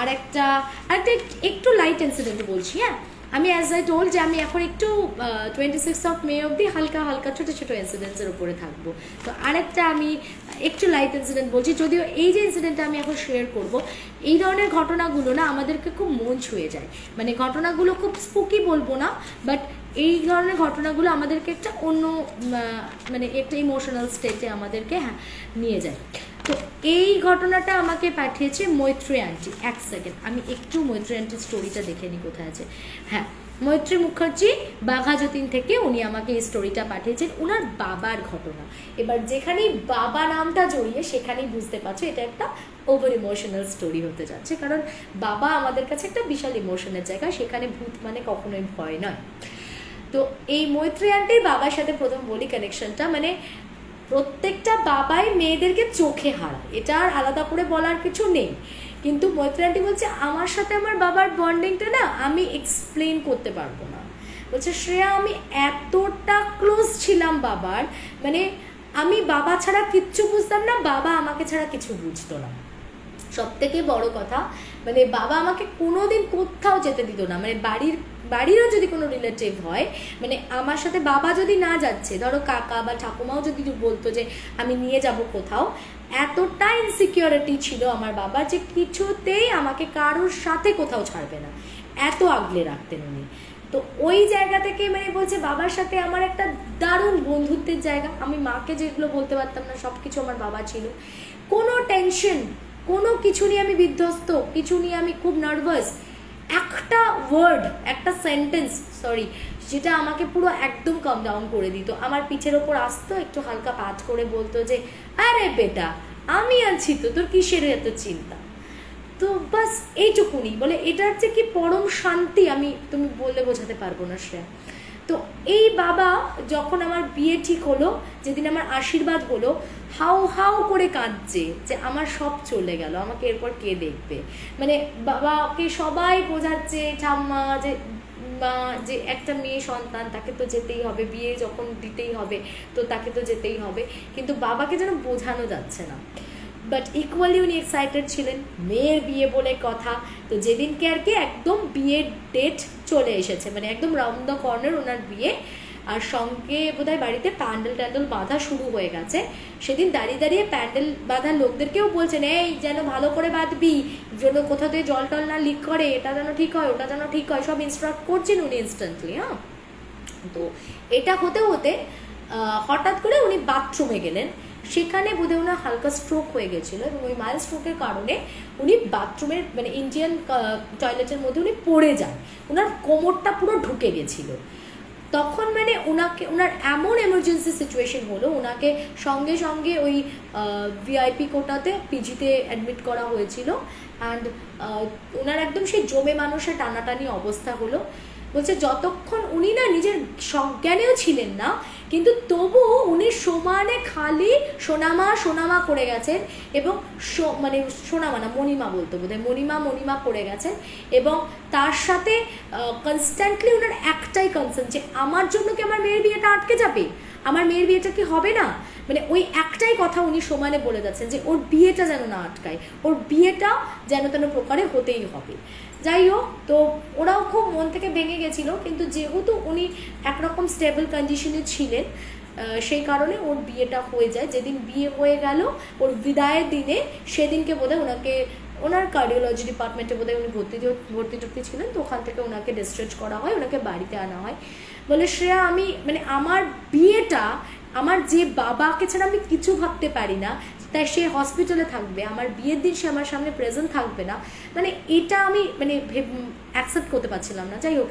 আরেকটা একটু light incident বলছি। হ্যাঁ, আমি অ্যাজ আই টোল্ড যে আমি এখন একটু 26 মে অবধি হালকা হালকা ছোটো ছোটো ইনসিডেন্টসের উপরে থাকবো। তো আরেকটা আমি একটু লাইট ইনসিডেন্ট বলছি, যদিও এই যে ইনসিডেন্টটা আমি এখন শেয়ার করব, এই ধরনের ঘটনাগুলো না আমাদেরকে খুব মন ছুঁয়ে যায়। মানে ঘটনাগুলো খুব স্পুকি বলবো না, বাট এই ধরনের ঘটনাগুলো আমাদেরকে একটা অন্য মানে একটা ইমোশনাল স্টেটে আমাদেরকে নিয়ে যায়। তো এই ঘটনাটা আমাকে পাঠিয়েছে মৈত্রী আন্টি। এক সেকেন্ড, আমি একটু মৈত্রী আন্টির স্টোরিটা দেখে নিই কোথায় আছে। হ্যাঁ, মৈত্রী মুখার্জি বাঘা যতীন থেকে উনি আমাকে এই স্টোরিটা পাঠিয়েছেন, ওনার বাবার ঘটনা। এবার যেখানেই বাবা নামটা জড়িয়ে সেখানেই বুঝতে পারছো এটা একটা ওভার ইমোশনাল স্টোরি হতে যাচ্ছে, কারণ বাবা আমাদের কাছে একটা বিশাল ইমোশনের জায়গা, সেখানে ভূত মানে কখনোই ভয় নয়। তো এই মৈত্রী আন্টির বাবার সাথে প্রথম বলি কানেকশনটা, মানে প্রত্যেকটা বাবাই মেয়েদেরকে চোখে হারায়, এটা আর আলাদা করে বলার কিছু নেই। কিন্তু মৈত্রী আন্টি বলছে আমার সাথে আমার বাবার বন্ডিংটা না আমি এক্সপ্লেন করতে পারবো না। বলছে শ্রেয়া আমি এতটা ক্লোজ ছিলাম বাবার, মানে আমি বাবা ছাড়া কিচ্ছু বুঝতাম না, বাবা আমাকে ছাড়া কিছু বুঝতো না। সব থেকে বড় কথা, মানে বাবা আমাকে কোনোদিন কোথাও যেতে দিত না, মানে বাড়িরও যদি কোনো রিলেটিভ হয়, মানে আমার সাথে বাবা যদি না যাচ্ছে, ধরো কাকা বা ঠাকুমাও যদি বলতো যে আমি নিয়ে যাব কোথাও, এতটা ইনসিকিউরিটি ছিল আমার বাবা যে কিছুতেই আমাকে কারোর সাথে কোথাও ছাড়বে না, এত আগলে রাখতেন উনি। তো ওই জায়গা থেকে মানে বলছে বাবার সাথে আমার একটা দারুণ বন্ধুত্বের জায়গা। আমি মাকে যেগুলো বলতে পারতাম না সব কিছু আমার বাবা ছিল। কোনো টেনশন, কোনো কিছু নিয়ে আমি বিধ্বস্ত, কিছু নিয়ে আমি খুব নার্ভাস, একটা ওয়ার্ড, একটা সেন্টেন্স যেটা আমাকে পুরো একদম কাম ডাউন করে দিত, আমার পিঠের ওপর আসতো, একটু হালকা পাঠ করে বলতো যে আরে বেটা আমি আছি তো, তোর কিসের এত চিন্তা। তো বাস এইটুকুনি, বলে এটার যে কি পরম শান্তি তুমি বললে বোঝাতে পারবো না শ্রেয়া। তো এই বাবা যখন আমার বিয়ে ঠিক হলো, যেদিন আমার আশীর্বাদ হলো, হাউ হাউ করে কাঁদছে যে আমার সব চলে গেল, আমাকে এরপর কে দেখবে। মানে বাবাকে সবাই বোঝাচ্ছে, ঠাম্মা যে একটা মেয়ে সন্তান, তাকে তো যেতেই হবে, বিয়ে যখন দিতেই হবে তো তাকে তো যেতেই হবে, কিন্তু বাবাকে যেন বোঝানো যাচ্ছে না। বাট ইকুয়ালি উনি এক্সাইটেড ছিলেন, মেয়ের বিয়ে বলে কথা। তো যেদিনকে আর কি একদম বিয়ের ডেট চলে এসেছে, মানে একদম রাউন্ড দ্য কর্নার ওনার বিয়ে, আর সঙ্গে বোধহয় বাড়িতে প্যান্ডেল বাঁধা শুরু হয়ে গেছে। সেদিন দাঁড়িয়ে দাঁড়িয়ে প্যান্ডেল বাঁধার লোকদেরকেও বলছেন এই যেন ভালো করে বাঁধবি, যেন কোথাও দিয়ে জল টল না লিক করে, এটা যেন ঠিক হয়, ওটা যেন ঠিক হয়, সব ইনস্ট্রাক্ট করছেন উনি ইনস্ট্যান্টলি। হ্যাঁ, তো এটা হতে হতে হঠাৎ করে উনি বাথরুমে গেলেন, সেখানে বোধহয় ওনার হালকা স্ট্রোক হয়ে গেছিলো, এবং ওই মাইল্ড স্ট্রোকের কারণে উনি বাথরুমের মানে ইন্ডিয়ান টয়লেটের মধ্যে উনি পড়ে যান, ওনার কোমরটা পুরো ঢুকে গেছিলো। তখন মানে ওনার এমন এমার্জেন্সি সিচুয়েশন হলো, ওনাকে সঙ্গে সঙ্গে ওই ভিআইপি কোটাতে পিজিতে অ্যাডমিট করা হয়েছিল। অ্যান্ড ওনার একদম সেই জমে মানুষের টানাটানি অবস্থা হলো। বলছে যতক্ষণ উনি না নিজের সজ্ঞানেও ছিলেন না, কিন্তু তবু উনি সমানে খালি সোনামা করে গেছেন, এবং মানে সোনামা না মণিমা বলতো বোধহয়, মণিমা করে গেছেন। এবং তার সাথে কনস্ট্যান্টলি ওনার একটাই কনসার্ন যে আমার জন্য কি আমার মেয়ের বিয়েটা আটকে যাবে, আমার মেয়ের বিয়েটা কি হবে না, মানে ওই একটাই কথা উনি সমানে বলে যাচ্ছেন যে ওর বিয়েটা যেন না আটকায়, ওর বিয়েটা যেন তেন প্রকারে হতেই হবে। যাই হোক, তো ওরাও খুব মন থেকে ভেঙে গেছিলো, কিন্তু যেহেতু উনি একরকম স্টেবল কন্ডিশনে ছিলেন, সেই কারণে ওর বিয়েটা হয়ে যায়। যেদিন বিয়ে হয়ে গেল ওর বিদায়ের দিনে, সেদিনকে বোধহয় ওনাকে ওনার কার্ডিওলজি ডিপার্টমেন্টে বোধহয় উনি ভর্তি ছিলেন, তো ওখান থেকে ওনাকে ডিসচার্জ করা হয়, ওনাকে বাড়িতে আনা হয়। বলে শ্রেয়া আমি মানে আমার বিয়েটা, আমার যে বাবাকে ছাড়া আমি কিছু ভাবতে পারি না, তাই সে হসপিটালে থাকবে, আমার বিয়ের দিন সে আমার সামনে প্রেজেন্ট থাকবে না, মানে এটা আমি মানে অ্যাকসেপ্ট করতে পারছিলাম না। যাই হোক,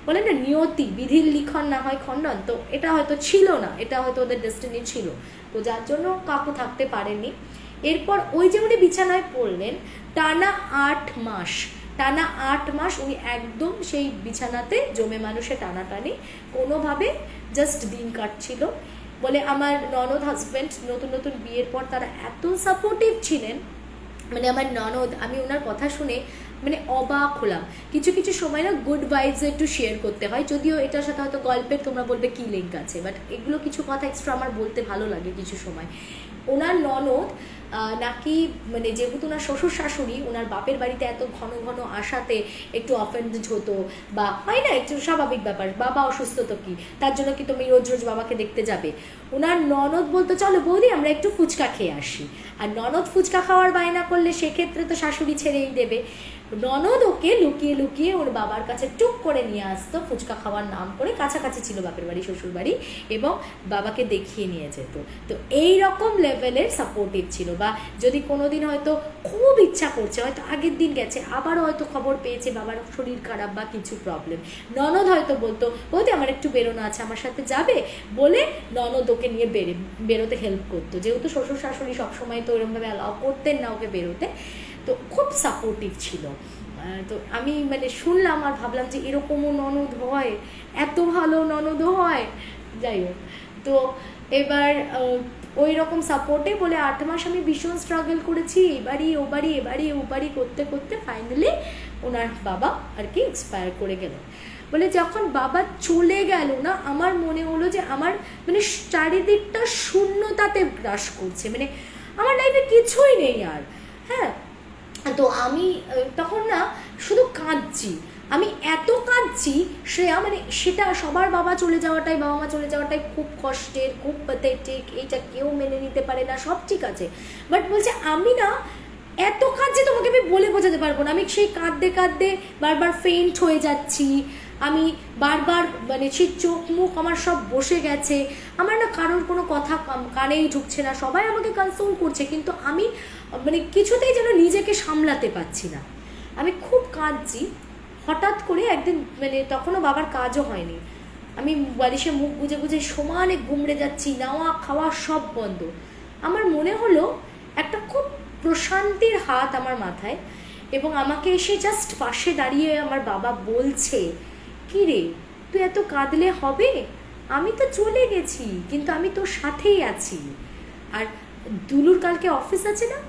বলে না নিয়তি, বিধির লিখন না হয় খণ্ডন, তো এটা হয়তো ছিল না, এটা হয়তো ওদের ডেস্টিনি ছিল, তো যার জন্য কাকু থাকতে পারেননি। এরপর ওই যে উনি বিছানায় পড়লেন, টানা 8 মাস উনি একদম সেই বিছানাতে জমে মানুষে টানাটানি, কোনোভাবে জাস্ট দিন কাটছিল। বলে আমার ননদ হাজব্যান্ড নতুন বিয়ের পর তারা এত সাপোর্টিভ ছিলেন, মানে আমার ননদ, আমি ওনার কথা শুনে মানে অবাক হলাম। কিছু সময় না গুড ভাইবস একটু শেয়ার করতে হয়, যদিও এটার সাথে হয়তো গল্পের তোমরা বলবে কি লিঙ্ক আছে, বাট এগুলো কিছু কথা এক্সট্রা আমার বলতে ভালো লাগে কিছু সময়। ওনার ননদ নাকি মানে যেহেতু ওনার শ্বশুর শাশুড়ি ওনার বাপের বাড়িতে এত ঘন ঘন আসাতে একটু অফেন্ডেড হতো, বা হয় না একটু স্বাভাবিক ব্যাপার, বাবা অসুস্থ তো কি তার জন্য কি তুমি রোজ রোজ বাবাকে দেখতে যাবে। ওনার ননদ বলতো চলো বৌদি আমরা একটু ফুচকা খেয়ে আসি, আর ননদ ফুচকা খাওয়ার বায়না করলে সেক্ষেত্রে তো শাশুড়ি ছেড়েই দেবে। ননদ ওকে লুকিয়ে লুকিয়ে ওর বাবার কাছে টুক করে নিয়ে আসতো ফুচকা খাওয়ার নাম করে, কাছাকাছি ছিল বাপের বাড়ি শ্বশুর বাড়ি, এবং বাবাকে দেখিয়ে নিয়ে যেত। তো এই রকম লেভেলের সাপোর্টিভ ছিল। বা যদি কোনোদিন হয়তো খুব ইচ্ছা করছে, হয়তো আগের দিন গেছে আবারও হয়তো খবর পেয়েছে বাবার শরীর খারাপ বা কিছু প্রবলেম, ননদ হয়তো বলতো বলতে আমার একটু বেরোনো আছে আমার সাথে যাবে, বলে ননদ ওকে নিয়ে বেরোতে হেল্প করতো। যেহেতু শ্বশুর শাশুড়ি সবসময় তো এরকমভাবে অ্যালাউ করতেন না ওকে বেরোতে, তো খুব সাপোর্টিভ ছিল। তো আমি মানে শুনলাম আর ভাবলাম যে এরকমও ননদ হয়, এত ভালো ননদও হয়। যাই হোক, তো এবার ওই রকম সাপোর্টে বলে 8 মাস আমি ভীষণ স্ট্রাগল করেছি, এবারই ও বাড়ি করতে করতে ফাইনালি ওনার বাবা আর কি এক্সপায়ার করে গেল। বলে যখন বাবা চলে গেল না, আমার মনে হলো যে আমার মানে চারিদিকটা শূন্যতাতে গ্রাস করছে, মানে আমার লাইফে কিছুই নেই আর। হ্যাঁ, তো আমি তখন না শুধু কাঁদছি, আমি এত কাঁদছি শ্রেয়া, মানে সেটা সবার বাবা চলে যাওয়াটাই, বাবা মা চলে যাওয়াটাই খুব কষ্টের, খুব প্যাথেটিক, এইটা কেউ মেনে নিতে পারে না, সব ঠিক আছে, বাট বলছে আমি না এত কাঁদছি তোমাকে আমি বলে বোঝাতে পারবো না। আমি সেই কাঁদতে কাঁদতে বারবার ফেইন্ট হয়ে যাচ্ছি, আমি বারবার মানে সেই চোখ মুখ আমার সব বসে গেছে, আমার না কারোর কোনো কথা কানেই ঢুকছে না, সবাই আমাকে কনসোল করছে কিন্তু আমি মানে কিছুতেই যেন নিজেকে সামলাতে পারছি না, আমি খুব কাঁদছি। হঠাৎ করে একদিন মানে তখনও বাবার কাজও হয়নি, আমি বালিশে মুখ গুজে গুজে সমানে ঘুমড়ে যাচ্ছি, নাওয়া খাওয়া সব বন্ধ। আমার মনে হলো একটা খুব প্রশান্তির হাত আমার মাথায়, এবং আমাকে এসে জাস্ট পাশে দাঁড়িয়ে আমার বাবা বলছে কি রে তুই এত কাঁদলে হবে, আমি তো চলে গেছি কিন্তু আমি তোর সাথেই আছি। আর দুলুর কালকে অফিস আছে না,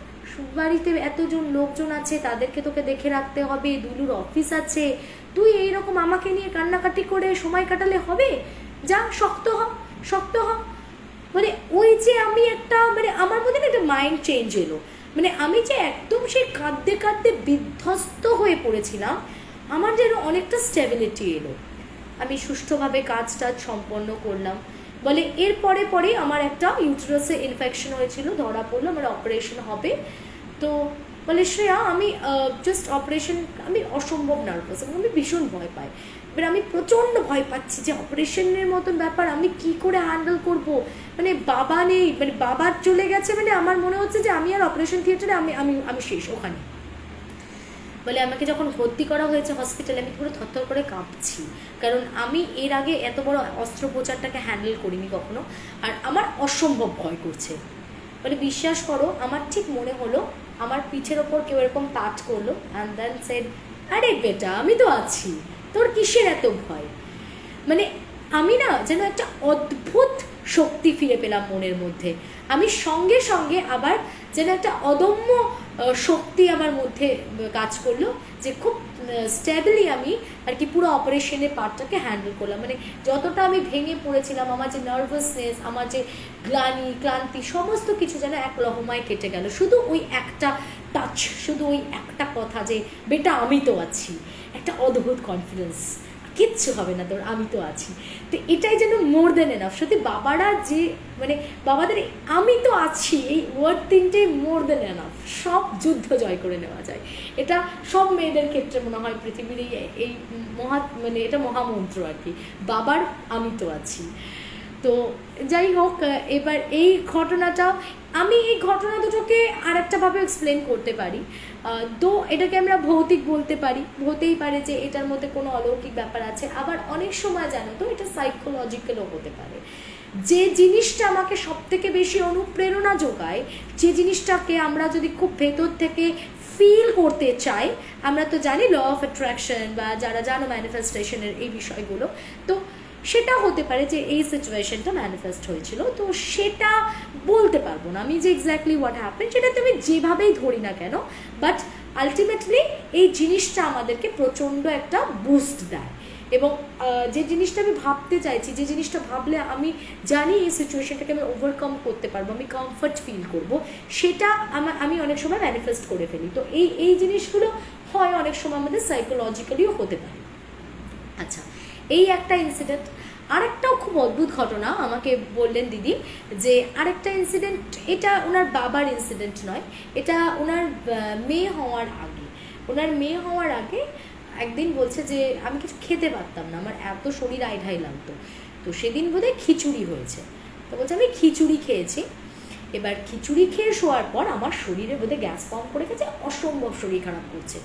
বাড়িতে এতজন লোকজন আছে, তাদেরকে তোকে দেখে রাখতে হবে, দুলুর অফিস আছে, তুই এইরকম আমাকে নিয়ে কান্নাকাটি করে সময় কাটালে হবে, যা শক্ত হ। মানে ওই যে আমি একটা মানে আমার মধ্যে না একটা মাইন্ড চেঞ্জ এলো, মানে আমি যে একদম সেই কাঁদতে কাঁদতে বিধ্বস্ত হয়ে পড়েছিলাম, আমার যেন অনেকটা স্টেবিলিটি এলো। আমি সুষ্ঠুভাবে কাজ টাজ সম্পন্ন করলাম। বলে এর পরে আমার একটা ইউটেরাসে ইনফেকশন হয়েছিল, ধরা পড়লো, আমার অপারেশন হবে। তো বলে শ্রেয়া আমি জাস্ট অপারেশন, আমি অসম্ভব নার্ভাস এবং আমি ভীষণ ভয় পাই, এবার আমি প্রচণ্ড ভয় পাচ্ছি যে অপারেশনের মতন ব্যাপার আমি কি করে হ্যান্ডেল করব, মানে বাবা নেই, মানে বাবার চলে গেছে, মানে আমার মনে হচ্ছে যে আমি আর অপারেশন থিয়েটারে আমি আমি আমি শেষ ওখানে। বলে আমাকে যখন ভর্তি করা হয়েছে হসপিটালে আমি পুরো থরথর করে কাঁপছি, কারণ আমি এর আগে এত বড় অস্ত্রোপচারটাকে হ্যান্ডেল করিনি কখনো, আর আমার অসম্ভব ভয় করছে। বলে বিশ্বাস করো আমার ঠিক মনে হলো আমার পিঠের ওপর কেউ এরকম টাচ করলো, অ্যান্ড দেন সেড আরে বেটা আমি তো আছি, তোর কিসের এত ভয়। মানে আমি না যেন একটা অদ্ভুত শক্তি ফিরে পেলাম মনের মধ্যে, আমি সঙ্গে সঙ্গে আবার যেন একটা অদম্য শক্তি আমার মধ্যে কাজ করলো, যে খুব স্টেবলি আমি আর কি পুরো অপারেশনের পার্টটাকে হ্যান্ডেল করলাম। মানে যতটা আমি ভেঙে পড়েছিলাম, আমার যে নার্ভাসনেস, আমার যে ক্লান্তি সমস্ত কিছু যেন এক লহমায় কেটে গেল, শুধু ওই একটা টাচ, শুধু ওই একটা কথা যে বেটা আমি তো আছি, একটা অদ্ভুত কনফিডেন্স, কিচ্ছু হবে না তোর, আমি তো আছি। তো এটাই যেন মোর দেন এনাফ। সত্যি বাবারা যে মানে বাবাদের আমি তো আছি এই ওয়ার্ড তিনটেই মোর দেন এনাফ, সব যুদ্ধ জয় করে নেওয়া যায়। এটা সব মেয়েদের ক্ষেত্রে মনে হয় পৃথিবীর এই মানে এটা মহামন্ত্র আর কি, বাবার আমি তো আছি। তো যাই হোক, এবার এই ঘটনাটা আমি এই ঘটনা দুটোকে আর একটাভাবে এক্সপ্লেন করতে পারি, তো এটাকে আমরা ভৌতিক বলতে পারি, হতেই পারে যে এটার মধ্যে কোনো অলৌকিক ব্যাপার আছে, আবার অনেক সময় জানো তো এটা সাইকোলজিক্যালও হতে পারে। যে জিনিসটা আমাকে সব থেকে বেশি অনুপ্রেরণা যোগায়, যে জিনিসটাকে আমরা যদি খুব ভেতর থেকে ফিল করতে চাই, আমরা তো জানি ল অফ অ্যাট্রাকশন বা যারা জানো ম্যানিফেস্টেশনের এই বিষয়গুলো, তো সেটা হতে পারে যে এই সিচুয়েশনটা ম্যানিফেস্ট হয়েছিল। তো সেটা বলতে পারবো না আমি যে এক্স্যাক্টলি হোয়াট হ্যাপেন, সেটা তুমি যেভাবেই ধরি না কেন, বাট আলটিমেটলি এই জিনিসটা আমাদেরকে প্রচণ্ড একটা বুস্ট দেয়, এবং যে জিনিসটা আমি ভাবতে চাইছি, যে জিনিসটা ভাবলে আমি জানি এই সিচুয়েশনটাকে আমি ওভারকাম করতে পারবো, আমি কমফর্ট ফিল করব, সেটা আমি অনেক সময় ম্যানিফেস্ট করে ফেলি। তো এই জিনিসগুলো হয় অনেক সময় আমাদের সাইকোলজিক্যালিও হতে পারে। আচ্ছা, এই একটা ইনসিডেন্ট। আরেকটাও খুব অদ্ভুত ঘটনা আমাকে বললেন দিদি, যে আরেকটা ইনসিডেন্ট, এটা ওনার বাবার ইনসিডেন্ট নয়, এটা ওনার মেয়ে হওয়ার আগে। ওনার মেয়ে হওয়ার আগে একদিন বলছে যে আমি কিছু খেতে পারতাম না, আমার এত শরীর আইঢাই লাগতো। তো সেদিন বোধহয় খিচুড়ি হয়েছে, তো বলছে আমি খিচুড়ি খেয়েছি। এবার খিচুড়ি খেয়ে শোয়ার পর আমার শরীরে বোধহয় গ্যাস ফর্ম করে গেছে, অসম্ভব শরীর খারাপ করছে।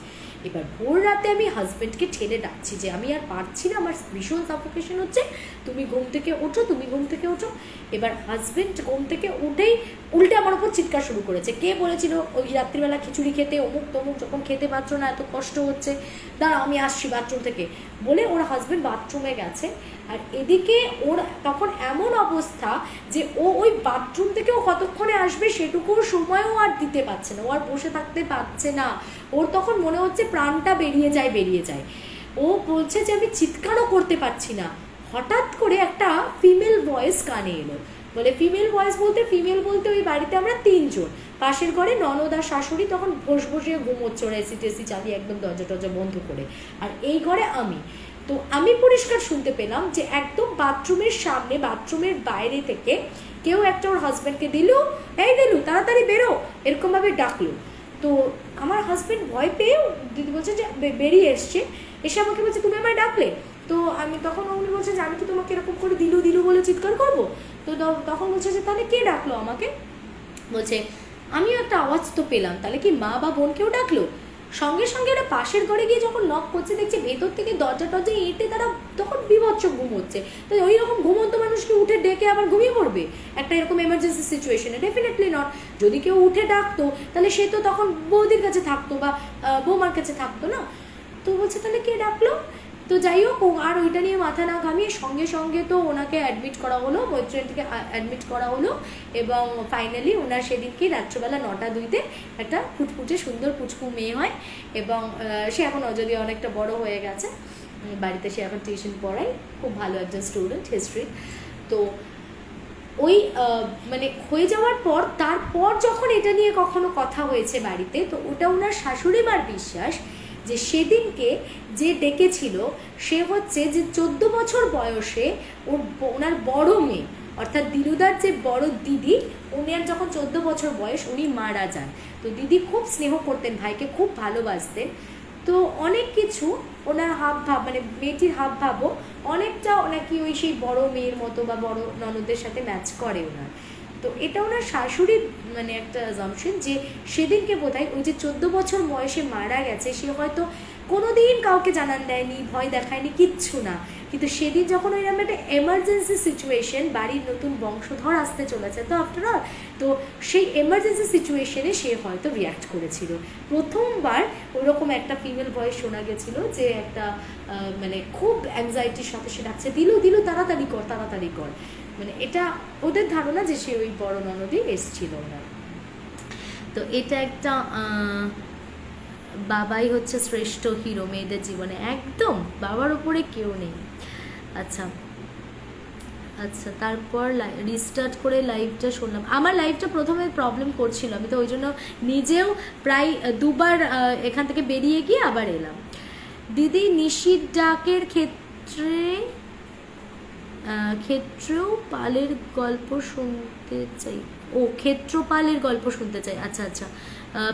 এবার ভোর রাতে আমি হাজব্যান্ডকে ঠেলে ডাকছি যে আমি আর পারছি না, আমার ভীষণ সাফোকেশন হচ্ছে, তুমি ঘুম থেকে ওঠো, তুমি ঘুম থেকে ওঠো। এবার হাজব্যান্ড ঘুম থেকে উঠেই উল্টে আমার উপর চিৎকার শুরু করেছে, কে বলেছিল ওই রাত্রিবেলা খিচুড়ি খেতে, অমুক তমুক, যখন খেতে পারছো না, এত কষ্ট হচ্ছে, দাঁড়াও আমি আসছি বাথরুম থেকে, বলে ওর হাজব্যান্ড বাথরুমে গেছে। আর এদিকে ওর তখন এমন অবস্থা যে ওই বাথরুম থেকে ও কতক্ষণে আসবে সেটুকুর সময়ও আর দিতে পারছে না, ও আর বসে থাকতে পারছে না। ওর তখন মনে হচ্ছে প্রাণটা বেরিয়ে যায়। ও বলছে যে আমি চিৎকারও করতে পারছি না। হঠাৎ করে একটা ফিমেল ভয়েস কানে এলো, বলে ফিমেল ভয়েস বলতে ওই বাড়িতে আমরা 3 জন, পাশের ঘরে ননদ আর শাশুড়ি তখন বসে ঘুমোচ্ছে, ওরা এসি টেসি চালিয়ে একদম দরজা টরজা বন্ধ করে, আর এই ঘরে আমি। তো আমি পরিষ্কার শুনতে পেলাম যে একদম বাথরুমের সামনে, বাথরুমের বাইরে থেকে কেউ একটা ওর হাজব্যান্ডকে দিলু, এই দিলু তাড়াতাড়ি বেরো, এরকমভাবে ডাকলো। তো আমার হাজব্যান্ড ভয় পেয়ে, দিদি বলছে যে বেরিয়ে এসছে, এসে আমাকে বলছে তুমি আমায় ডাকলে? তো আমি তখন উনি বলছে যে আমি কি তোমাকে এরকম করে দিলু বলে চিৎকার করবো? তো তখন বলছে যে তাহলে কে ডাকলো আমাকে? বলছে আমিও একটা আওয়াজ তো পেলাম, তাহলে কি মা বা বোনকেও ডাকলো? সঙ্গে সঙ্গে ওরা পাশের ঘরে গিয়ে যখন নক করছে, দেখছে ভেতর থেকে দরজা টরজা এঁটে তারা তখন বিভৎস ঘুমোচ্ছে। তো ওই রকম ঘুমন্ত মানুষকে উঠে ডেকে আবার ঘুমিয়ে পড়বে একটা এরকম এমার্জেন্সি সিচুয়েশনে? Definitely not. যদি কেউ উঠে ডাকতো তাহলে সে তো তখন বৌদির কাছে থাকতো বা বৌমার কাছে থাকতো না। তো বলছে তাহলে কে ডাকলো? তো যাই হোক, আর ওইটা নিয়ে মাথা না ঘামিয়ে সঙ্গে সঙ্গে তো ওনাকে অ্যাডমিট করা হলো, মৈত্রেনকে অ্যাডমিট করা হলো, এবং ফাইনালি ওনার সেদিনকে রাত্রবেলা 9টা 2-তে একটা ফুটফুটে সুন্দর পুচকু মেয়ে হয়, এবং সে এখন যদি অনেকটা বড় হয়ে গেছে, বাড়িতে সে এখন টিউশন পড়ায়, খুব ভালো একজন স্টুডেন্ট হিস্ট্রি। তো ওই মানে হয়ে যাওয়ার পর, তারপর যখন এটা নিয়ে কখনো কথা হয়েছে বাড়িতে, তো ওটা ওনার শাশুড়ি মার বিশ্বাস যে সেদিনকে যে ডেকেছিল সে হচ্ছে যে 14 বছর বয়সে ওনার বড় মেয়ে, অর্থাৎ দিলুদার যে বড় দিদি, উনার যখন 14 বছর বয়স উনি মারা যান। তো দিদি খুব স্নেহ করতেন ভাইকে, খুব ভালোবাসতেন। তো অনেক কিছু ওনার হাবভাব, মানে মেয়েটির হাবভাবও অনেকটা নাকি ওই সেই বড় মেয়ের মতো বা বড় ননদের সাথে ম্যাচ করে ওনার। তো এটা ওনার শাশুড়ির মানে একটা অ্যাজাম্পশন যে সেদিনকে বোধহয় ওই যে 14 বছর বয়সে মারা গেছে, সে হয়তো কোনোদিন কাউকে জানান দেয়নি, ভয় দেখায়নি, কিচ্ছু না, কিন্তু সেদিন যখন ওইরকম একটা এমার্জেন্সি সিচুয়েশন, বাড়ির নতুন বংশধর আসতে চলেছে তো আফটার অল, তো সেই এমার্জেন্সি সিচুয়েশনে সে হয়তো রিয়াক্ট করেছিল। প্রথমবার ওইরকম একটা ফিমেল ভয়েস শোনা গেছিলো যে একটা মানে খুব অ্যাংজাইটির সাথে সে ডাকছে দিলু তাড়াতাড়ি কর, মানে এটা ওদের ধারণা যে সে ওই বড় ননদই এসছিল না। তো এটা একটা বাবাই হচ্ছে শ্রেষ্ঠ হিরো মেয়েদের জীবনে, একদম বাবার উপরে কেউ নেই। আচ্ছা, তারপর রিস্টার্ট করে লাইভটা শুনলাম। আমার লাইভটা প্রথমে প্রবলেম করছিল, আমি তো ওই জন্য নিজেও প্রায় 2বার এখান থেকে বেরিয়ে গিয়ে আবার এলাম। দিদি নিশির ডাকের ক্ষেত্রেও পালের গল্প শুনতে চাই। ক্ষেত্রপালের গল্প শুনতে চাই। আচ্ছা,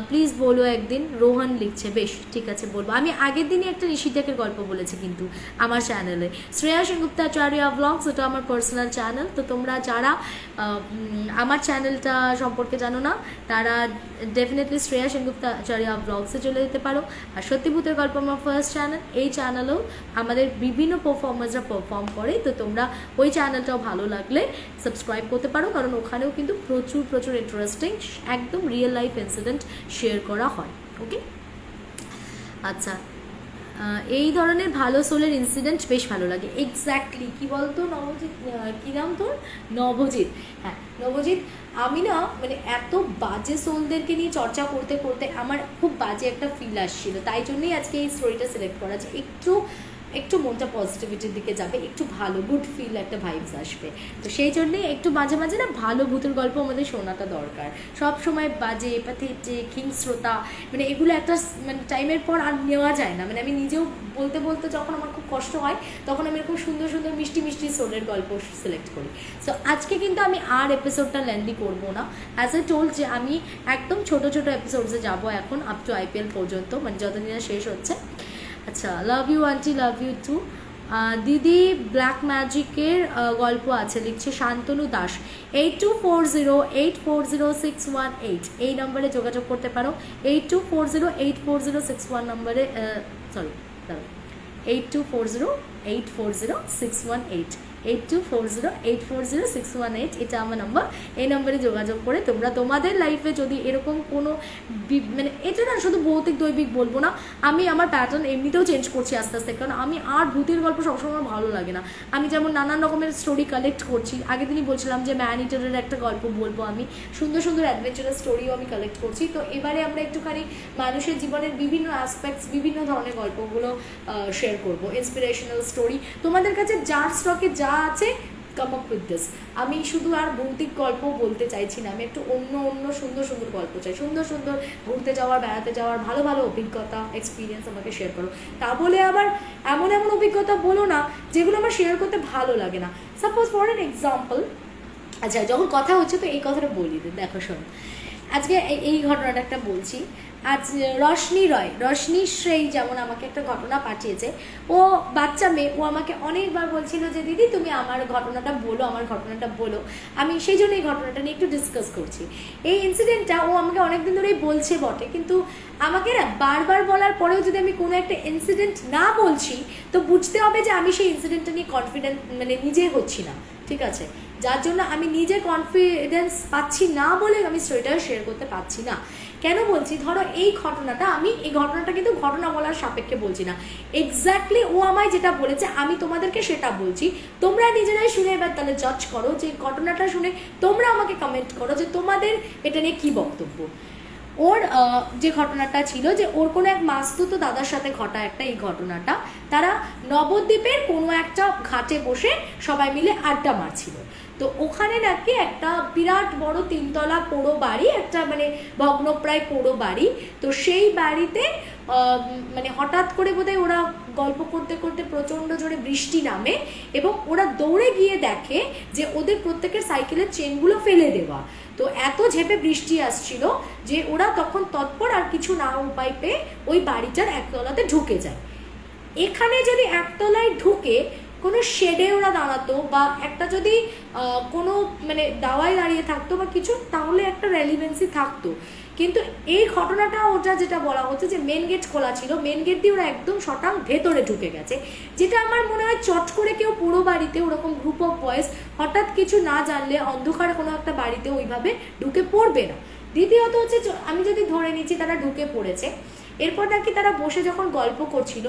প্লিজ বলো একদিন। রোহান লিখছে, বেশ ঠিক আছে বলবো। আমি আগের দিনই একটা নিশিদাকের গল্প বলেছি কিন্তু আমার চ্যানেলে, শ্রেয়া সেনগুপ্তাচার্য ব্লগস, ওটা আমার পার্সোনাল চ্যানেল। তো তোমরা যারা আমার চ্যানেলটা সম্পর্কে জানো না তারা ডেফিনেটলি শ্রেয়া সেনগুপ্তাচার্য ব্লগসে চলে যেতে পারো। আর সত্যিভূতের গল্প আমার ফার্স্ট চ্যানেল, এই চ্যানেলেও আমাদের বিভিন্ন পারফর্মার্সরা পারফর্ম করে, তো তোমরা ওই চ্যানেলটাও ভালো লাগলে সাবস্ক্রাইব করতে পারো, কারণ ওখানেও কিন্তু প্রচুর ইন্টারেস্টিং একদম রিয়েল লাইফ ইনসিডেন্ট শেয়ার করা হয়। ওকে, আচ্ছা, এই ধরনের ভালো সোলের ইনসিডেন্ট বেশ ভালো লাগে। এক্স্যাক্টলি, কি বলতো নবজিৎ, কী নাম তোর? নবজিৎ। হ্যাঁ নবজিৎ, আমি না মানে এত বাজে সোলদেরকে নিয়ে চর্চা করতে আমার খুব বাজে একটা ফিল আসছিল, তাই জন্যই আজকে এই স্টোরিটা সিলেক্ট করা, যে একটু মনটা পজিটিভিটির দিকে যাবে, একটু ভালো গুড ফিল একটা ভাইবস আসবে। তো সেই জন্যে একটু মাঝে মাঝে না ভালো ভূতের গল্প আমাদের শোনাটা দরকার। সব সময় বাজে প্যাথেটিক হিংস্রতা মানে এগুলো একটা মানে টাইমের পর আর নেওয়া যায় না। মানে আমি নিজেও বলতে বলতে যখন আমার খুব কষ্ট হয় তখন আমি এরকম সুন্দর সুন্দর মিষ্টি মিষ্টি সোলের গল্প সিলেক্ট করি। সো আজকে কিন্তু আমি আর এপিসোডটা লেন্দি করবো না। অ্যাজ এ টোল্ড যে আমি একদম ছোট ছোট এপিসোডসে যাবো এখন আপ টু IPL পর্যন্ত, মানে যতদিন শেষ হচ্ছে। আচ্ছা, love you aunty, love you too. দিদি ব্ল্যাক ম্যাজিকের গল্প আছে লিখছে শান্তনু দাস। 8240840618 এই নম্বরে যোগাযোগ করতে পারো। 8240840618 নম্বরে সরি দাঁড়াও 8240840618 8240840618 এটা আমার নাম্বার। এই নম্বরে যোগাযোগ করে তোমরা তোমাদের লাইফে যদি এরকম কোনো মানে এটা না শুধু ভৌতিক দৈবিক বলবো না, আমি আমার প্যাটার্ন এমনিতেও চেঞ্জ করছি আস্তে আস্তে, কারণ আমি আর ভূতের গল্প সবসময় ভালো লাগে না। আমি যেমন নানান রকমের স্টোরি কালেক্ট করছি, আগের দিনই বলছিলাম যে ম্যান ইটারের একটা গল্প বলবো আমি, সুন্দর সুন্দর অ্যাডভেঞ্চারাস স্টোরিও আমি কালেক্ট করছি। তো এবারে আমরা একটুখানি মানুষের জীবনের বিভিন্ন অ্যাসপেক্টস বিভিন্ন ধরনের গল্পগুলো শেয়ার করবো, ইন্সপিরেশনাল স্টোরি। তোমাদের কাছে যার স্টকে যা আছে কাম আপ উইথ দিস। আমি শুধু আর ভৌতিক গল্প বলতে চাইছি না, আমি একটু অন্য অন্য সুন্দর সুন্দর গল্প চাই, সুন্দর সুন্দর ঘুরতে যাওয়ার বেড়াতে যাওয়ার ভালো ভালো অভিজ্ঞতা এক্সপিরিয়েন্স আমাকে শেয়ার করো। তা বলে আবার এমন এমন অভিজ্ঞতা বলো না যেগুলো আমার শেয়ার করতে ভালো লাগে না। সাপোজ ফর অ্যান এক্সাম্পল, আচ্ছা যখন কথা হচ্ছে তো এই কথাটা বলি, দেখো শোনো, আজকে এই ঘটনাটা একটা বলছি। আজ রশনি শ্রেই যেমন আমাকে একটা ঘটনা পাঠিয়েছে। ও বাচ্চা মেয়ে, ও আমাকে অনেকবার বলছিল যে দিদি তুমি আমার ঘটনাটা বলো। আমি সেই জন্য এই ঘটনাটা নিয়ে একটু ডিসকাস করছি। এই ইনসিডেন্টটা ও আমাকে অনেকদিন ধরেই বলছে বটে, কিন্তু আমাকে না বারবার বলার পরেও যদি আমি কোনো একটা ইনসিডেন্ট না বলছি তো বুঝতে হবে যে আমি সেই ইনসিডেন্টটা নিয়ে কনফিডেন্ট মানে নিজে হচ্ছি না, ঠিক আছে? যার জন্য আমি নিজে কনফিডেন্স পাচ্ছি না বলে আমি স্টোরিটা শেয়ার করতে পারছি না। কেন বলছি, ধরো এই ঘটনাটা কিন্তু ঘটনা বলার সাপেক্ষে বলছি না, এক্স্যাক্টলি ও আমায় যেটা বলেছে আমি তোমাদেরকে সেটা বলছি। তোমরা নিজেরাই শুনে এবার তাহলে জাজ করো, যে ঘটনাটা শুনে তোমরা আমাকে কমেন্ট করো যে তোমাদের এটা নিয়ে কী বক্তব্য। ওর যে ঘটনাটা ছিল যে ওর কোনো এক মাস্তুতো দাদার সাথে ঘটা একটা এই ঘটনাটা, তারা নবদ্বীপের কোনো একটা ঘাটে বসে সবাই মিলে আড্ডা মারছিল। তো ওখানে নাকি একটা বিরাট বড় 3 তলা পোড়ো বাড়ি, একটা মানে ভগ্নপ্রায় পোড়ো বাড়ি। তো সেই বাড়িতে মানে হঠাৎ করে বোধহয় ওরা গল্প করতে করতে প্রচণ্ড জোরে বৃষ্টি নামে এবং ওরা দৌড়ে গিয়ে দেখে যে ওদের প্রত্যেকের সাইকেলের চেনগুলো ফেলে দেওয়া। তো এত ঝেপে বৃষ্টি আসছিল যে ওরা তখন তৎপর আর কিছু না উপায় পেয়ে ওই বাড়িটার একতলাতে ঢুকে যায়। এখানে যদি একতলায় ঢুকে কোনো শেডে ওরা দাঁড়াতো বা একটা যদি কোনো মানে দাওয়ায় দাঁড়িয়ে থাকতো বা কিছু, তাহলে একটা রেলিভেন্সি থাকতো। কিন্তু এই ঘটনাটা ওটা যেটা বলা হচ্ছে যে মেন গেট খোলা ছিল, মেন গেট দিয়ে ওরা একদম শটাং ভেতরে ঢুকে গেছে, যেটা আমার মনে হয় চট করে কেউ পুরো বাড়িতে ওরকম গ্রুপ অফ বয়েজ হঠাৎ কিছু না জানলে অন্ধকার কোনো একটা বাড়িতে ওইভাবে ঢুকে পড়বে না। দ্বিতীয়ত হচ্ছে আমি যদি ধরে নিচ্ছি তারা ঢুকে পড়েছে, এরপর নাকি তারা বসে যখন গল্প করছিল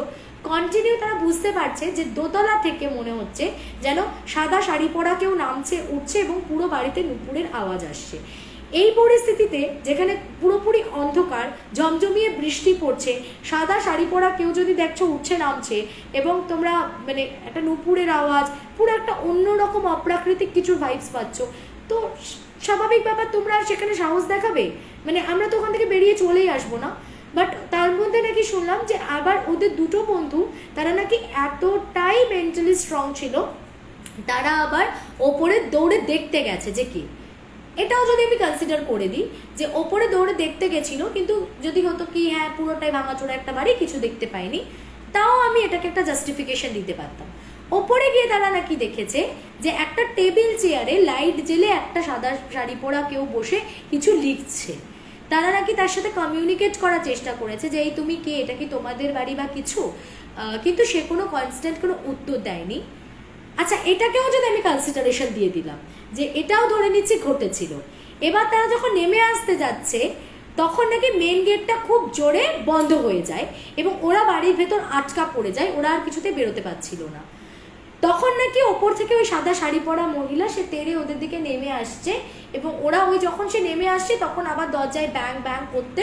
কন্টিনিউ তারা বুঝতে পারছে যে দোতলা থেকে মনে হচ্ছে যেন সাদা শাড়ি পরা কেউ নামছে উঠছে এবং পুরো বাড়িতে নুপুরের আওয়াজ আসছে। এই পরিস্থিতিতে যেখানে পুরোপুরি অন্ধকার, ঝমঝমিয়ে বৃষ্টি পড়ছে, সাদা শাড়ি পরা কেউ যদি দেখছো উঠছে নামছে এবং তোমরা মানে একটা নুপুরের আওয়াজ, পুরো একটা অন্যরকম অপ্রাকৃতিক কিছু ভাইবস পাচ্ছ, তো স্বাভাবিক ব্যাপার তোমরা সেখানে সাহস দেখাবে। মানে আমরা তো ওখান থেকে বেরিয়ে চলেই আসবো না। বাট তার মধ্যে নাকি শুনলাম যে আবার ওদের দুটো বন্ধু তারা নাকি এতটাই মেন্টালি স্ট্রং ছিল, তারা আবার ওপরে দৌড়ে দেখতে গেছে যে কি। এটাও যদি আমি কনসিডার করে দিই যে ওপরে দৌড়ে দেখতে গেছিল, কিন্তু যদি হতো কি হ্যাঁ পুরোটাই ভাঙাচোরা একটা বাড়ি, কিছু দেখতে পাইনি, তাও আমি এটাকে একটা জাস্টিফিকেশন দিতে পারতাম। ওপরে গিয়ে তারা নাকি দেখেছে যে একটা টেবিল চেয়ারে লাইট জেলে একটা সাদা শাড়ি পরা কেউ বসে কিছু লিখছে। তারা নাকি তার সাথে কমিউনিকেট করার চেষ্টা করেছে যে এই তুমি কে, এটা কি তোমাদের বাড়ি বা কিছু, কিন্তু সে কোনো কনস্ট্যান্ট কোনো উত্তর দেয়নি। আচ্ছা, এটাকেও যদি আমি কনসিডারেশন দিয়ে দিলাম যে এটাও ধরে নিচ্ছি ঘটেছিল, এবার তারা যখন নেমে আসতে যাচ্ছে তখন নাকি মেন গেটটা খুব জোরে বন্ধ হয়ে যায় এবং ওরা বাড়ির ভেতর আটকা পড়ে যায়, ওরা আর কিছুতে বেরোতে পারছিল না। তখন নাকি ওপর থেকে ওই সাদা শাড়ি পরা মহিলা সে তেড়ে ওদের দিকে নেমে আসছে এবং ওরা যখন সে নেমে আসছে তখন আবার দরজায় ব্যাং ব্যাং করতে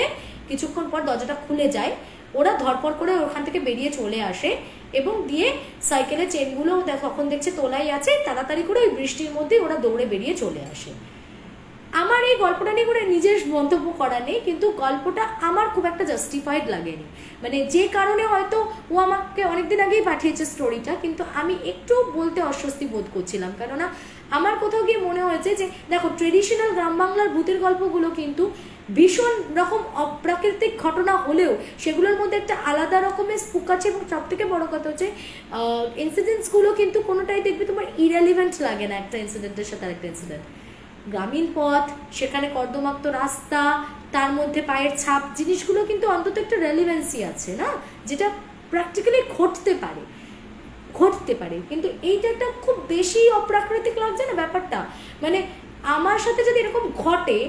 কিছুক্ষণ পর দরজাটা খুলে যায়। ওরা ধরপড় করে ওখান থেকে বেরিয়ে চলে আসে এবং দিয়ে সাইকেলের চেনগুলো তখন দেখছে তোলাই আছে, তাড়াতাড়ি করে ওই বৃষ্টির মধ্যে ওরা দৌড়ে বেরিয়ে চলে আসে। আমার এই গল্পটা নিয়ে করে নিজের মন্তব্য করা নেই, কিন্তু গল্পটা আমার খুব একটা জাস্টিফাইড লাগেনি। মানে যে কারণে হয়তো ও আমাকে অনেকদিন আগেই পাঠিয়েছে স্টোরিটা, কিন্তু আমি একটু বলতে অস্বস্তি বোধ করছিলাম, কেননা আমার কোথাও গিয়ে মনে হয়েছে যে দেখো ট্রেডিশনাল গ্রাম বাংলার ভূতের গল্পগুলো কিন্তু ভীষণ রকম অপ্রাকৃতিক ঘটনা হলেও সেগুলোর মধ্যে একটা আলাদা রকমের স্পুক আছে, এবং সব থেকে বড় কথা হচ্ছে ইনসিডেন্টসগুলো কিন্তু কোনোটাই দেখবে তোমার ইরেলিভেন্ট লাগে না একটা ইনসিডেন্টের সাথে আরেকটা ইনসিডেন্ট। গ্রামীণ পথ, সেখানে কর্দমাক্ত রাস্তা, তার মধ্যে পায়ের ছাপ, জিনিসগুলো কিন্তু অন্তত একটা রেলিভেন্সি আছে না, যেটা প্র্যাকটিক্যালি ঘটতে পারে। কিন্তু এইটা একটা খুব বেশি অপ্রাকৃতিক লাগছে না ব্যাপারটা। মানে আমার সাথে যদি এরকম ঘটে,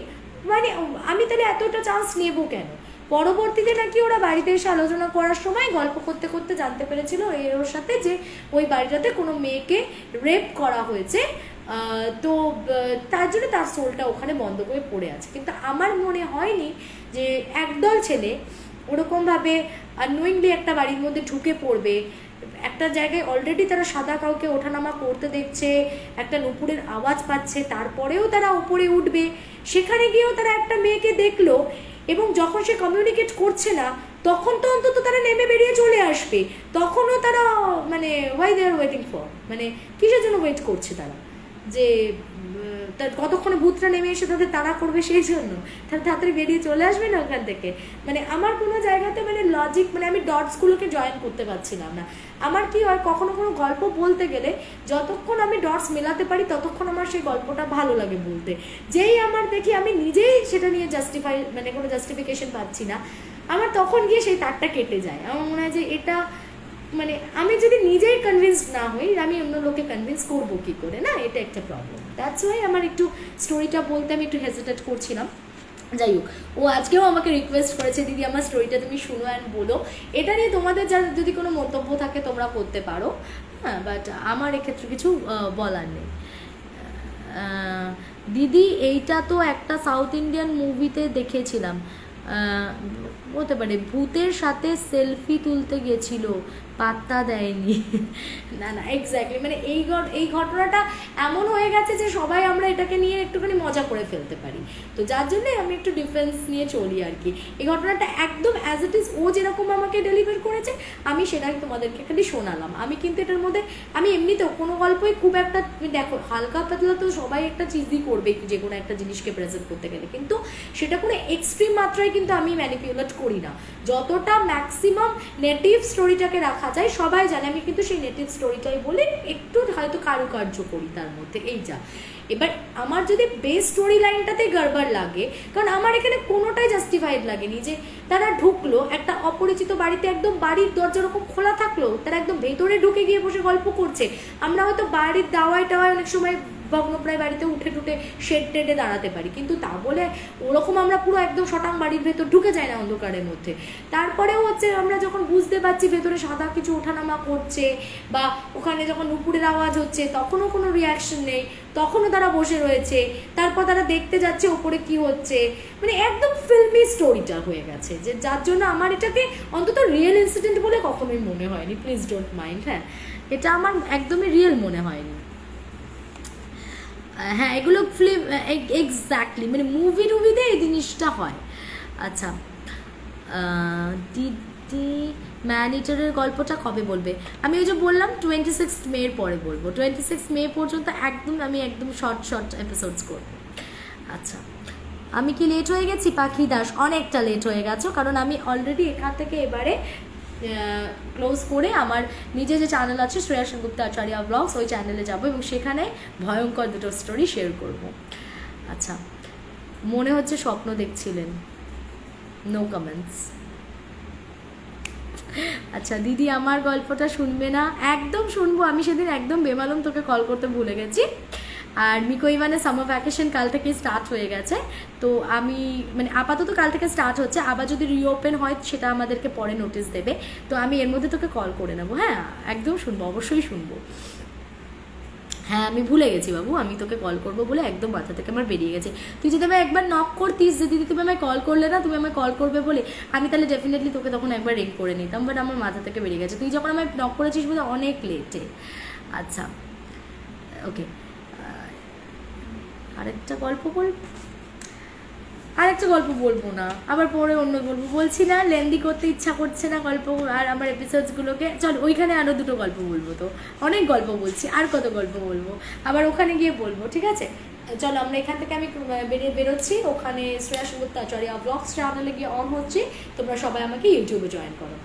মানে আমি তাহলে এতটা চান্স নেব কেন? পরবর্তীতে নাকি ওরা বাড়িতে এসে আলোচনা করার সময় গল্প করতে করতে জানতে পেরেছিল ওর সাথে যে ওই বাড়িটাতে কোনো মেয়েকে রেপ করা হয়েছে, তো তার জন্য তার সোলটা ওখানে বন্ধ হয়ে পড়ে আছে। কিন্তু আমার মনে হয়নি যে একদল ছেলে ওরকমভাবে আননোয়িংলি একটা বাড়ির মধ্যে ঢুকে পড়বে, একটা জায়গায় অলরেডি তারা সাদা কাউকে ওঠানামা করতে দেখছে, একটা নুপুরের আওয়াজ পাচ্ছে, তারপরেও তারা উপরে উঠবে, সেখানে গিয়েও তারা একটা মেয়েকে দেখলো, এবং যখন সে কমিউনিকেট করছে না তখন তো অন্তত তারা নেমে বেরিয়ে চলে আসবে। তখনও তারা মানে why they are waiting for, মানে কিসের জন্য ওয়েট করছে তারা, যে তার কতক্ষণে ভূতরা নেমে এসে তাদের তাড়া করবে সেই জন্য তারা তাড়াতাড়ি বেরিয়ে চলে আসবে না ওখান থেকে। মানে আমার কোনো জায়গাতে মানে লজিক, মানে আমি ডটসগুলোকে জয়েন করতে পারছিলাম না। আমার কি হয়, কখনো কোনো গল্প বলতে গেলে যতক্ষণ আমি ডটস মেলাতে পারি ততক্ষণ আমার সেই গল্পটা ভালো লাগে বলতে। যেই আমার দেখি আমি নিজেই সেটা নিয়ে মানে কোনো জাস্টিফিকেশন পাচ্ছি না, আমার তখন গিয়ে সেই তারটা কেটে যায়। আমার মনে হয় যে এটা মানে আমি যদি নিজেই কনভিন্সড না হই, আমি অন্য লোককে কনভিন্স করবো কি করে, না এটা একটা প্রবলেম। দ্যাটস ওয়াই আমার একটু স্টোরিটা বলতে আমি একটু হেজিটেট করছিলাম। যাই হোক, ও আজকেও আমাকে রিকোয়েস্ট করেছে দিদি আমার স্টোরিটা তুমি শুনো অ্যান্ড বলো। এটা নিয়ে তোমাদের যদি কোনো মন্তব্য থাকে তোমরা করতে পারো, হ্যাঁ, বাট আমার এক্ষেত্রে কিছু বলার নেই। দিদি এইটা তো একটা সাউথ ইন্ডিয়ান মুভিতে দেখেছিলাম, হতে পারে ভূতের সাথে সেলফি তুলতে গেছিল, পাত্তা দেয়নি। না না, এক্স্যাক্টলি, মানে এই ঘটনাটা এমন হয়ে গেছে যে সবাই আমরা এটাকে নিয়ে একটুখানি মজা করে ফেলতে পারি, তো যার জন্য আমি একটু ডিফেন্স নিয়ে চলি আর কি। এই ঘটনাটা একদম অ্যাজ ইট ইজ ও যেরকম আমাকে ডেলিভার করেছে আমি সেটাই তোমাদেরকে খালি শোনালাম। আমি কিন্তু এটার মধ্যে আমি এমনিতেও কোনো গল্পই খুব একটা, দেখো হালকা পাতলা তো সবাই একটা চিজই করবে যে কোনো একটা জিনিসকে প্রেজেন্ট করতে গেলে, কিন্তু সেটা কোনো এক্সট্রিম মাত্রায় কিন্তু আমি ম্যানিপুলেট করি না। যতটা ম্যাক্সিমাম নেটিভ স্টোরিটাকে রাখা যায়, সবাই জানে আমি কিন্তু সেই নেটিভ স্টোরিটাই বলে একটু হয়তো কারুকার্য করি তার মধ্যে, এই যা। এবার আমার যদি বেস স্টোরি লাইনটাতে গড়বড় লাগে, কারণ আমার এখানে কোনোটাই জাস্টিফাইড লাগেনি যে তারা ঢুকলো একটা অপরিচিত বাড়িতে, একদম বাড়ির দরজা ওরকম খোলা থাকলো, তারা একদম ভেতরে ঢুকে গিয়ে বসে গল্প করছে। আমরা হয়তো বাড়ির দাওয়ায় টাওয়ায় অনেক সময় ভগ্নপ্রায় বাড়িতে উঠে টুটে শেড টেডে দাঁড়াতে পারি, কিন্তু তা বলে ওরকম আমরা পুরো একদম শটাং বাড়ির ভেতর ঢুকে যাই না অন্ধকারের মধ্যে। তারপরেও হচ্ছে আমরা যখন বুঝতে পারছি ভেতরে সাদা কিছু ওঠানামা করছে, বা ওখানে যখন নুপুরের আওয়াজ হচ্ছে তখনও কোনো রিয়াকশন নেই, তখনও তারা বসে রয়েছে, তারপর তারা দেখতে যাচ্ছে ওপরে কি হচ্ছে, মানে একদম ফিল্মি স্টোরিটা হয়ে গেছে, যে যার জন্য আমার এটাকে অন্তত রিয়েল ইনসিডেন্ট বলে কখনোই মনে হয়নি। প্লিজ ডোন্ট মাইন্ড, হ্যাঁ, এটা আমার একদমই রিয়েল মনে হয়নি। হ্যাঁ, এগুলো ফিল্ম এক্স্যাক্টলি, মানে মুভিতে এই জিনিসটা হয়। আচ্ছা দিদি ম্যানিটারের গল্পটা কবে বলবে? আমি ওই যে বললাম 26 মের পরে বলবো, 26 মে পর্যন্ত আমি একদম শর্ট এপিসোডস করবো। আচ্ছা, আমি কি লেট হয়ে গেছি পাখি দাস? অনেকটা লেট হয়ে গেছো, কারণ আমি অলরেডি এখান থেকে এবারে ক্লোজ করে আমার নিজে যে চ্যানেল আছে শ্রেয়া সেনগুপ্ত আচার্য ব্লগস, ওই চ্যানেলে যাবো এবং সেখানে ভয়ঙ্কর দুটো স্টোরি শেয়ার করব। আচ্ছা, মনে হচ্ছে স্বপ্ন দেখছিলেন, নো কমেন্টস। আচ্ছা দিদি আমার গল্পটা শুনবে না? একদম শুনবো, আমি সেদিন একদম বেমালুম তোকে কল করতে ভুলে গেছি। আর মিকো ইভানের সামার ভ্যাকেশন কাল থেকে স্টার্ট হয়ে গেছে, তো আমি মানে আপাতত কাল থেকে স্টার্ট হচ্ছে, আবার যদি রিওপেন হয় সেটা আমাদেরকে পরে নোটিস দেবে, তো আমি এর মধ্যে তোকে কল করে নেবো। হ্যাঁ একদম শুনবো, অবশ্যই শুনবো। হ্যাঁ আমি ভুলে গেছি বাবু, আমি তোকে কল করবো বলে একদম মাথা থেকে আমার বেরিয়ে গেছে। তুই যদি আমায় একবার নক করতিস যে দিদি তুমি আমায় কল করলে না, তুমি আমায় কল করবে বলে, আমি তাহলে ডেফিনেটলি তোকে তখন একবার রিং করে নিতাম, বাট আমার মাথা থেকে বেরিয়ে গেছে। তুই যখন আমায় নক করেছিস বোধহয় অনেক লেটে। আচ্ছা ওকে, আরেকটা গল্প বলবো না, আবার পরে অন্য বলবো, বলছি না লেন্দি করতে ইচ্ছা করছে না গল্প আর আমার এপিসোডসগুলোকে। চল ওইখানে আরও দুটো গল্প বলবো, তো অনেক গল্প বলছি, আর কত গল্প বলবো, আবার ওখানে গিয়ে বলবো, ঠিক আছে? চলো আমরা এখান থেকে আমি বেরোচ্ছি, ওখানে শ্রেয়া সুগত আচার্য ব্লগস চ্যানেলে গিয়ে অন হচ্ছি, তোমরা সবাই আমাকে ইউটিউবে জয়েন করো।